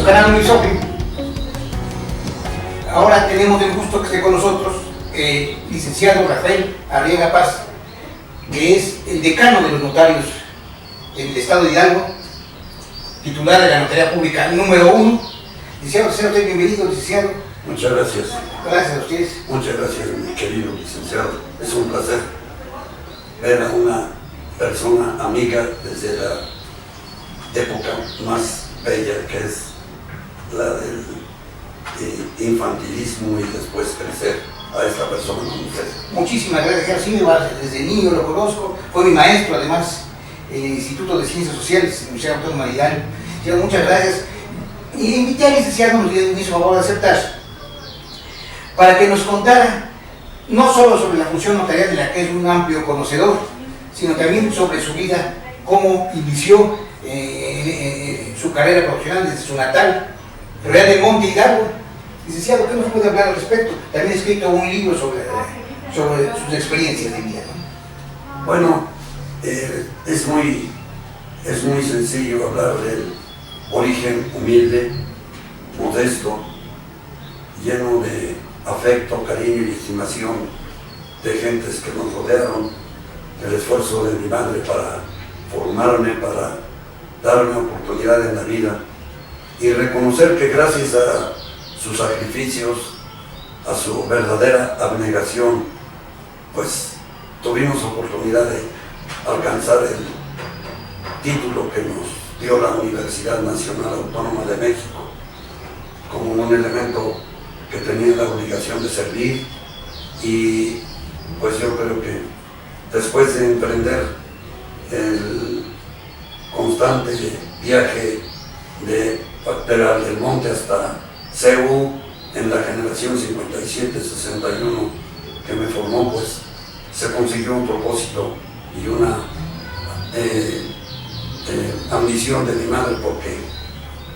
su canal Unisofi. Ahora tenemos el gusto que esté con nosotros el licenciado Rafael Arriaga Paz, que es el decano de los notarios del Estado de Hidalgo, titular de la Notaría Pública número 1. Licenciado, bienvenido, licenciado. Muchas gracias. Gracias a ustedes. Muchas gracias, mi querido licenciado. Es un placer ver a una persona amiga desde la época más bella, que es la del infantilismo, y después crecer a esta persona como usted. Muchísimas gracias, sí, desde niño lo conozco, fue mi maestro además en el Instituto de Ciencias Sociales, en la Universidad Autónoma de Hidalgo. Muchas gracias. Y invité al licenciado, nos hizo favor de aceptar, para que nos contara no solo sobre la función notarial, de la que es un amplio conocedor, sino también sobre su vida, cómo inició su carrera profesional desde su natal, Real del Monte, Hidalgo. Licenciado, ¿qué nos puede hablar al respecto? También ha escrito un libro sobre sus experiencias de vida, ¿no? Bueno, es muy sencillo hablar del origen humilde, modesto, lleno de afecto, cariño y estimación de gentes que nos rodearon, el esfuerzo de mi madre para formarme, para darme oportunidad en la vida, y reconocer que gracias a sus sacrificios, a su verdadera abnegación, pues tuvimos oportunidad de alcanzar el título que nos dio la Universidad Nacional Autónoma de México, como un elemento que tenía la obligación de servir. Y pues yo creo que después de emprender el constante viaje de Real del Monte hasta CEU en la generación 57-61 que me formó, pues se consiguió un propósito y una ambición de mi madre, porque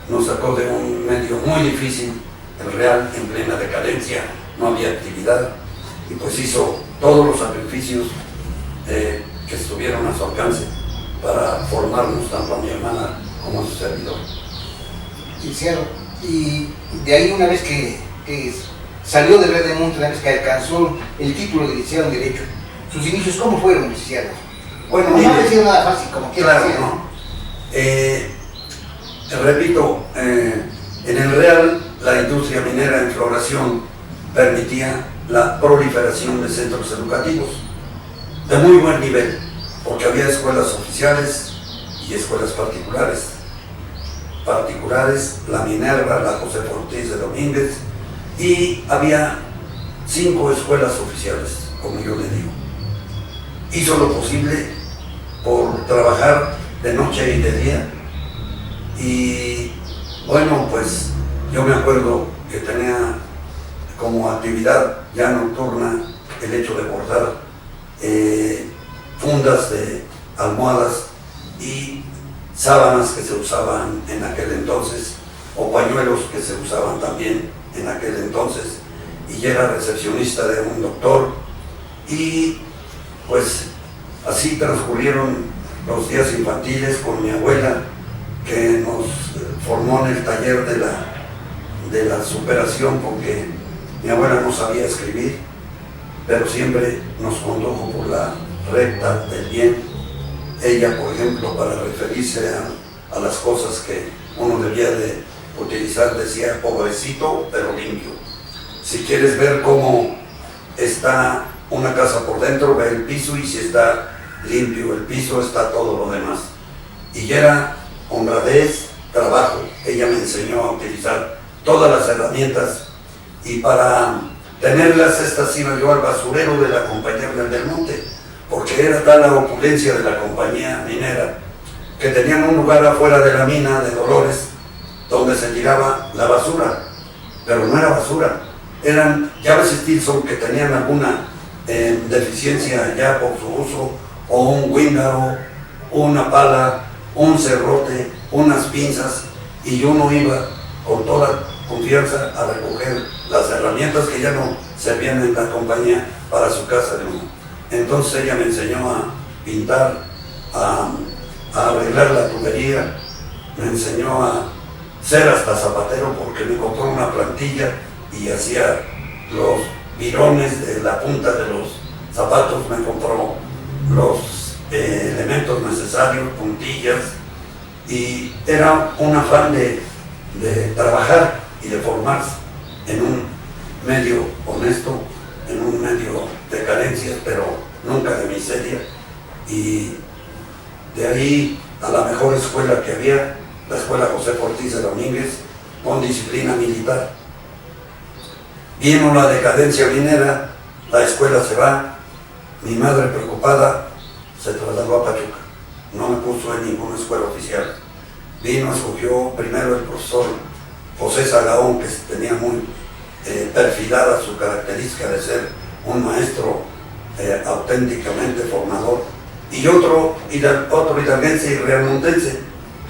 nos sacó de un medio muy difícil, el Real, en plena decadencia, no había actividad, y pues hizo todos los sacrificios que estuvieron a su alcance para formarnos tanto a mi hermana como a su servidor. Licenciado, y de ahí, una vez que salió de Real del Monte, una vez que alcanzó el título de licenciado en Derecho, sus inicios, ¿cómo fueron, licenciado? Bueno, no ha sido nada fácil, como quiera. Claro, no. Repito, en el Real, la industria minera en floración permitía la proliferación de centros educativos de muy buen nivel, porque había escuelas oficiales y escuelas particulares. La Minerva, la José Ortiz de Domínguez, y había 5 escuelas oficiales, como yo le digo. Hizo lo posible por trabajar de noche y de día, y bueno, pues yo me acuerdo que tenía como actividad ya nocturna el hecho de bordar fundas de almohadas y sábanas que se usaban en aquel entonces, o pañuelos que se usaban también en aquel entonces, y era recepcionista de un doctor, y pues así transcurrieron los días infantiles con mi abuela, que nos formó en el taller de la superación, porque mi abuela no sabía escribir, pero siempre nos condujo por la recta del bien. Ella, por ejemplo, para referirse a las cosas que uno debía de utilizar, decía: pobrecito pero limpio. Si quieres ver cómo está una casa por dentro, ve el piso, y si está limpio el piso, está todo lo demás. Y era honradez, trabajo. Ella me enseñó a utilizar todas las herramientas, y para tenerlas, estas iba yo al basurero de la compañía Real del Monte, porque era tal la opulencia de la compañía minera que tenían un lugar afuera de la mina de Dolores donde se tiraba la basura, pero no era basura, eran llaves Stilson que tenían alguna deficiencia ya por su uso, o un wíngaro, una pala, un serrote, unas pinzas, y uno iba con toda confianza a recoger las herramientas que ya no servían en la compañía para su casa de uno. Entonces ella me enseñó a pintar, a arreglar la tubería, me enseñó a ser hasta zapatero porque me compró una plantilla y hacía los virones de la punta de los zapatos, me compró los elementos necesarios, puntillas, y era un afán de trabajar y de formarse en un medio honesto, en un medio de carencias, pero nunca de miseria, y de ahí a la mejor escuela que había, la escuela José Ortiz de Domínguez, con disciplina militar. Vino la decadencia minera, la escuela se va, mi madre preocupada se trasladó a Pachuca, no me puso en ninguna escuela oficial. Vino, escogió primero el profesor José Sagaón, que tenía muy perfilada su característica de ser un maestro auténticamente formador, y otro hidalguense y realmontense,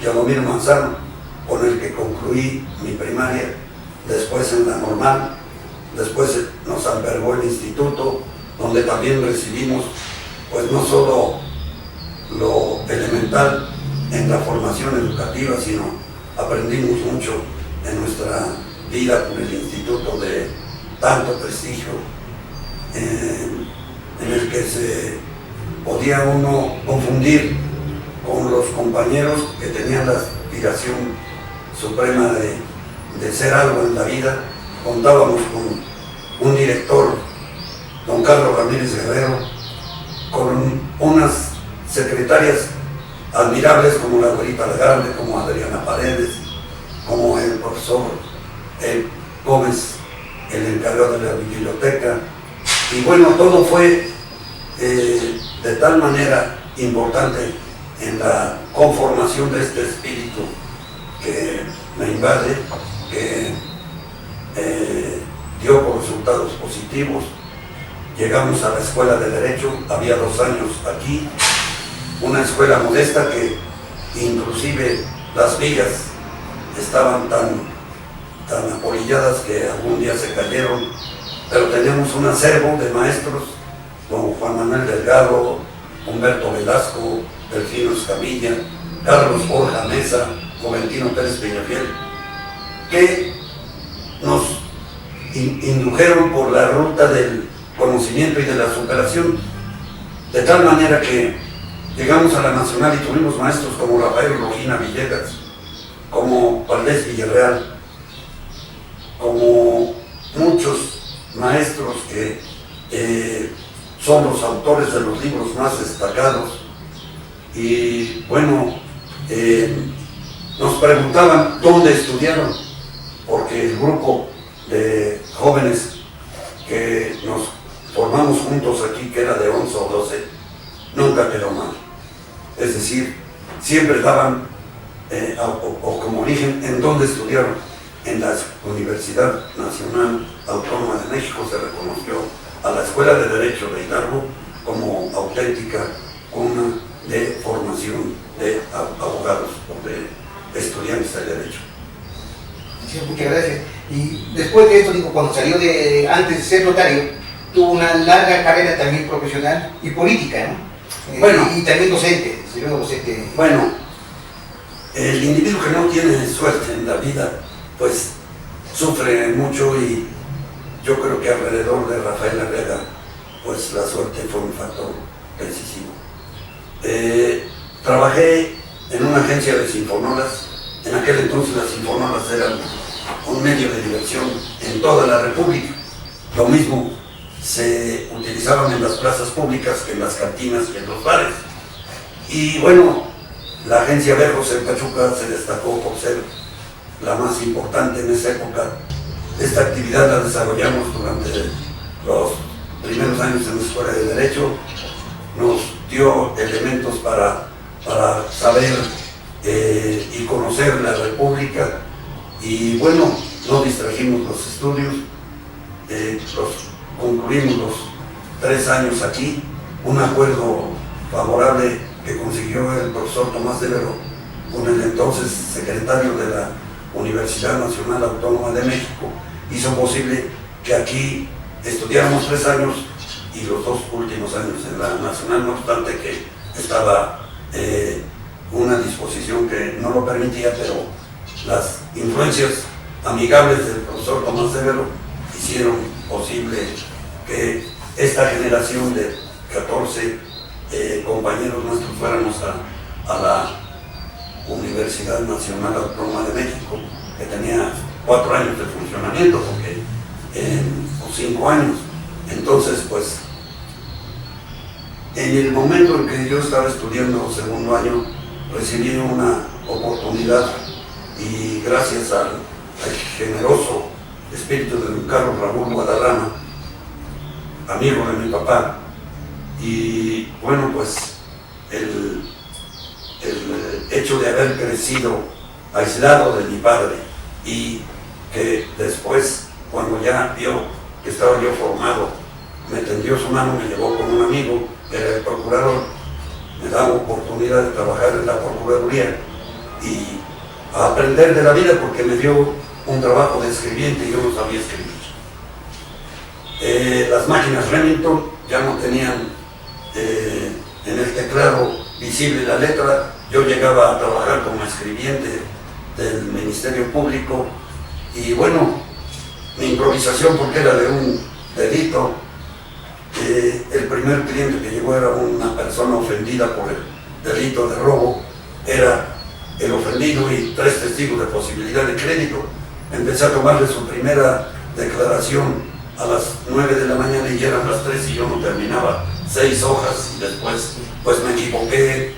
Yadomir Manzano, con el que concluí mi primaria, después en la normal, después nos albergó el instituto, donde también recibimos pues no solo lo elemental en la formación educativa, sino aprendimos mucho en nuestra vida con el instituto de tanto prestigio, en el que se podía uno confundir con los compañeros que tenían la aspiración suprema de ser algo en la vida. Contábamos con un director, don Carlos Ramírez Guerrero, con unas secretarias admirables como la güerita Lagarde, como Adriana Paredes, como el profesor Gómez, el encargado de la biblioteca, y bueno, todo fue de tal manera importante en la conformación de este espíritu que me invade, que dio por resultados positivos. Llegamos a la escuela de Derecho, había 2 años aquí, una escuela modesta que inclusive las vigas estaban tan apolilladas que algún día se cayeron, pero teníamos un acervo de maestros como Juan Manuel Delgado, Humberto Velasco, Delfino Escamilla, Carlos Borja Mesa, Juventino Pérez Peñafiel, que nos indujeron por la ruta del conocimiento y de la superación, de tal manera que llegamos a la Nacional y tuvimos maestros como Rafael Rojina Villegas, como Valdés Villarreal, como muchos maestros que son los autores de los libros más destacados. Y bueno, nos preguntaban dónde estudiaron, porque el grupo de jóvenes que nos formamos juntos aquí, que era de 11 o 12, nunca quedó mal. Es decir, siempre daban, o como origen, en dónde estudiaron. En la Universidad Nacional Autónoma de México se reconoció a la Escuela de Derecho de Hidalgo como auténtica cuna de formación de abogados o de estudiantes de Derecho. Sí, muchas gracias. Y después de esto, digo, cuando salió antes de ser notario, tuvo una larga carrera también profesional y política, ¿no? Bueno. Y también docente, señor docente. Bueno, el individuo que no tiene suerte en la vida, pues sufre mucho, y yo creo que alrededor de Rafael Arriaga, pues la suerte fue un factor decisivo. Trabajé en una agencia de sinfonolas. En aquel entonces las sinfonolas eran un medio de diversión en toda la República. Lo mismo se utilizaban en las plazas públicas que en las cantinas y en los bares. Y bueno, la agencia Bejos en Pachuca se destacó por ser la más importante en esa época. Esta actividad la desarrollamos durante los primeros años en la Escuela de Derecho. Nos dio elementos para saber y conocer la República, y bueno, no distrajimos los estudios, concluimos los 3 años aquí, un acuerdo favorable que consiguió el profesor Tomás Devero con el entonces secretario de la Universidad Nacional Autónoma de México, hizo posible que aquí estudiáramos 3 años y los 2 últimos años en la Nacional, no obstante que estaba una disposición que no lo permitía, pero las influencias amigables del profesor Tomás Severo hicieron posible que esta generación de 14 compañeros nuestros fuéramos a la Universidad Nacional Autónoma de México, que tenía 4 años de funcionamiento, o 5 años. Entonces, pues, en el momento en que yo estaba estudiando segundo año, recibí una oportunidad y gracias al generoso espíritu de don Carlos Raúl Guadarrama, amigo de mi papá, y bueno, pues el hecho de haber crecido aislado de mi padre y que después, cuando ya vio que estaba yo formado, me tendió su mano, me llevó con un amigo que era el procurador, me daba oportunidad de trabajar en la procuraduría y a aprender de la vida, porque me dio un trabajo de escribiente y yo no sabía escribir. Las máquinas Remington ya no tenían en el teclado visible la letra. Yo llegaba a trabajar como escribiente del Ministerio Público y bueno, mi improvisación, porque era de un dedito, el primer cliente que llegó era una persona ofendida por el delito de robo, era el ofendido y 3 testigos de posibilidad de crédito. Empecé a tomarle su primera declaración a las 9 de la mañana y ya eran las 3 y yo no terminaba 6 hojas, y después pues me equivoqué,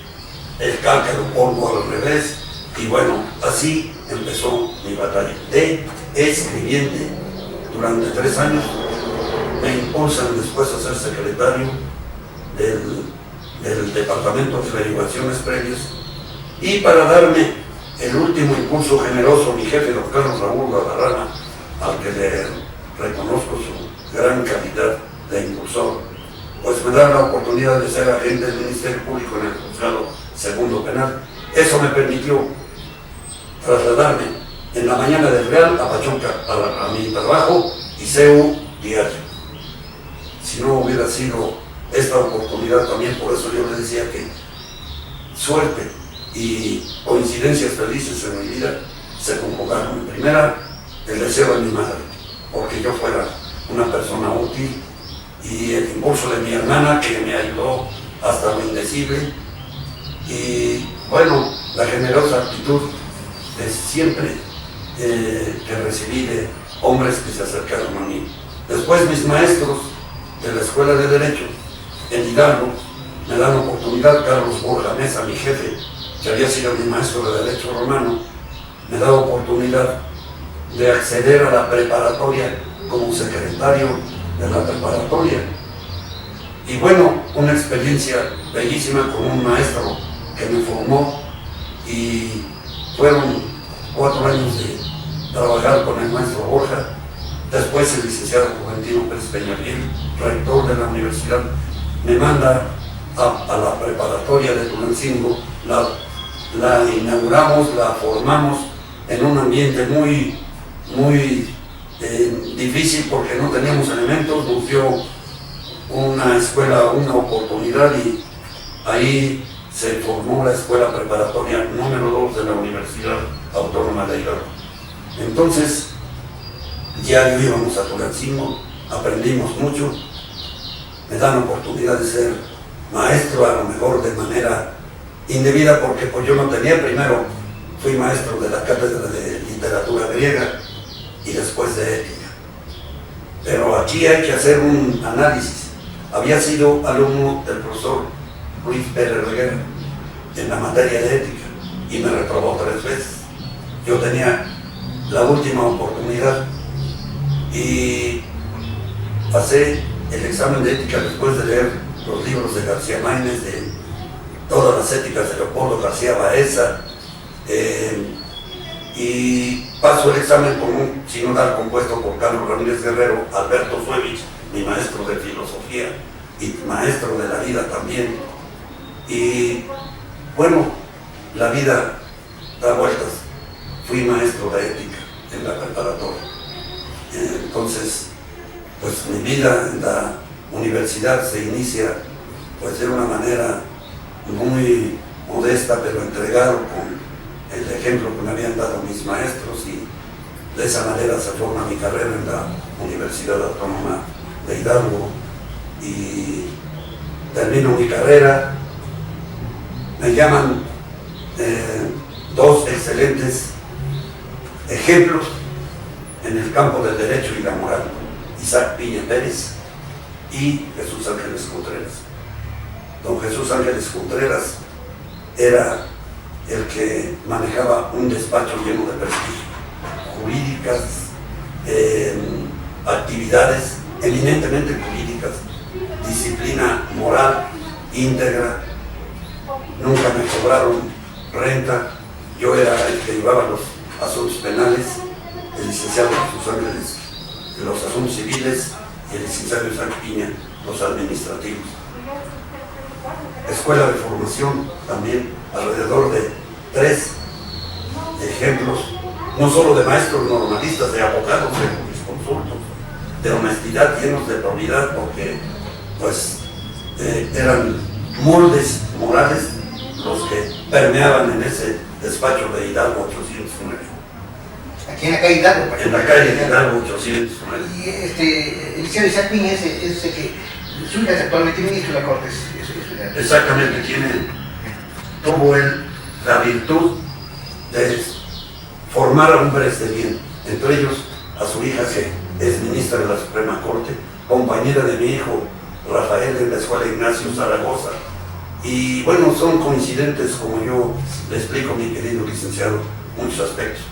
el cálculo pongo al revés, y bueno, así empezó mi batalla de escribiente. Durante 3 años me impulsan después a ser secretario del Departamento de Averiguaciones Previas, y para darme el último impulso generoso, mi jefe, don Carlos Raúl Guadarrama, al que le reconozco su gran calidad de impulsor, pues me da la oportunidad de ser agente del Ministerio Público en el Juzgado Segundo Penal. Eso me permitió trasladarme en la mañana del Real a Pachuca, a mi trabajo y CEU diario. Si no hubiera sido esta oportunidad también, por eso yo le decía que suerte y coincidencias felices en mi vida se conjugaron. En primera, el deseo de mi madre, porque yo fuera una persona útil, y el impulso de mi hermana, que me ayudó hasta lo indecible, y bueno, la generosa actitud de siempre que recibí de hombres que se acercaron a mí. Después mis maestros de la Escuela de Derecho en Hidalgo me dan oportunidad. Carlos Borja Mesa, mi jefe, que había sido mi maestro de Derecho Romano, me da oportunidad de acceder a la preparatoria como secretario de la preparatoria. Y bueno, una experiencia bellísima con un maestro que me formó, y fueron 4 años de trabajar con el maestro Borja. Después el licenciado Juventino Pérez Peñafiel, rector de la universidad, me manda a la preparatoria de Tulancingo. La inauguramos, la formamos en un ambiente muy difícil, porque no teníamos elementos. Nos dio una escuela, una oportunidad, y ahí se formó la escuela preparatoria número 2 de la Universidad Autónoma de Hidalgo. Entonces, ya íbamos a Tulancingo, aprendimos mucho, me dan oportunidad de ser maestro, a lo mejor de manera indebida, porque pues yo no tenía. Primero fui maestro de la cátedra de literatura griega y después de ética. Pero aquí hay que hacer un análisis. Había sido alumno del profesor Luis Pérez Reguera en la materia de ética y me reprobó 3 veces. Yo tenía la última oportunidad y pasé el examen de ética después de leer los libros de García Maínez, de todas las éticas de Leopoldo García Baeza, y paso el examen con un sinodal compuesto por Carlos Ramírez Guerrero, Alberto Suevich, mi maestro de filosofía y maestro de la vida también. Y bueno, la vida da vueltas. Fui maestro de ética en la preparatoria. Entonces, pues mi vida en la universidad se inicia pues de una manera muy modesta, pero entregado con el ejemplo que me habían dado mis maestros, y de esa manera se forma mi carrera en la Universidad Autónoma de Hidalgo y termino mi carrera. Me llaman dos excelentes ejemplos en el campo del derecho y la moral: Isaac Piña Pérez y Jesús Ángeles Contreras. Don Jesús Ángeles Contreras era el que manejaba un despacho lleno de prestigio, jurídicas, actividades eminentemente jurídicas, disciplina moral íntegra. Nunca me cobraron renta. Yo era el que llevaba los asuntos penales, el licenciado Jesús Ángeles los asuntos civiles y el licenciado Isaac Piña los administrativos. Escuela de formación también, alrededor de 3 ejemplos, no solo de maestros normalistas, de abogados, de jurisconsultos, de honestidad, llenos de probidad, porque pues eran moldes morales los que permeaban en ese despacho de Hidalgo 809. Aquí en la calle Hidalgo. En la calle Hidalgo 809. Y el licenciado Isaac Piña es el que su hija es actualmente ministro de la Corte. Exactamente, tuvo él la virtud de formar a hombres de bien, entre ellos a su hija, que es ministra de la Suprema Corte, compañera de mi hijo Rafael en la Escuela Ignacio Zaragoza. Y bueno, son coincidentes, como yo le explico, mi querido licenciado, muchos aspectos.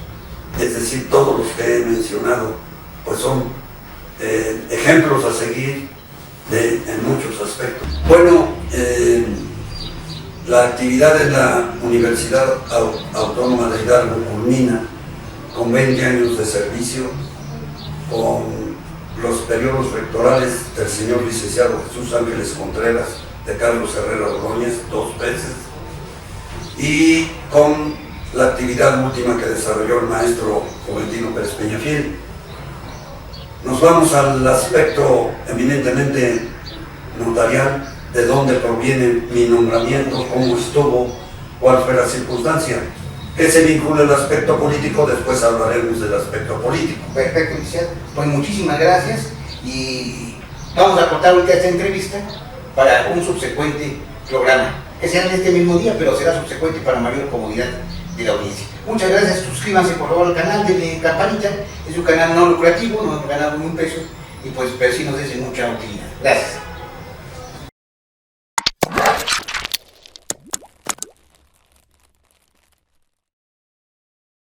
Es decir, todos los que he mencionado pues son ejemplos a seguir en muchos aspectos. Bueno, la actividad en la Universidad Autónoma de Hidalgo culmina con 20 años de servicio, con los periodos rectorales del señor licenciado Jesús Ángeles Contreras, de Carlos Herrera Ordóñez 2 veces, y con la actividad última que desarrolló el maestro Juventino Pérez Peñafiel. Nos vamos al aspecto eminentemente notarial, de dónde proviene mi nombramiento, cómo estuvo, cuál fue la circunstancia. Que se vincula el aspecto político, después hablaremos del aspecto político. Perfecto, licenciado. Pues muchísimas gracias y vamos a cortar ahorita esta entrevista para un subsecuente programa, que será en este mismo día, pero será subsecuente para mayor comodidad de la audiencia. Muchas gracias, suscríbanse por favor al canal, denle campanita, es un canal no lucrativo, no han ganado ni un peso, y pues pero sí nos des mucha utilidad. Gracias.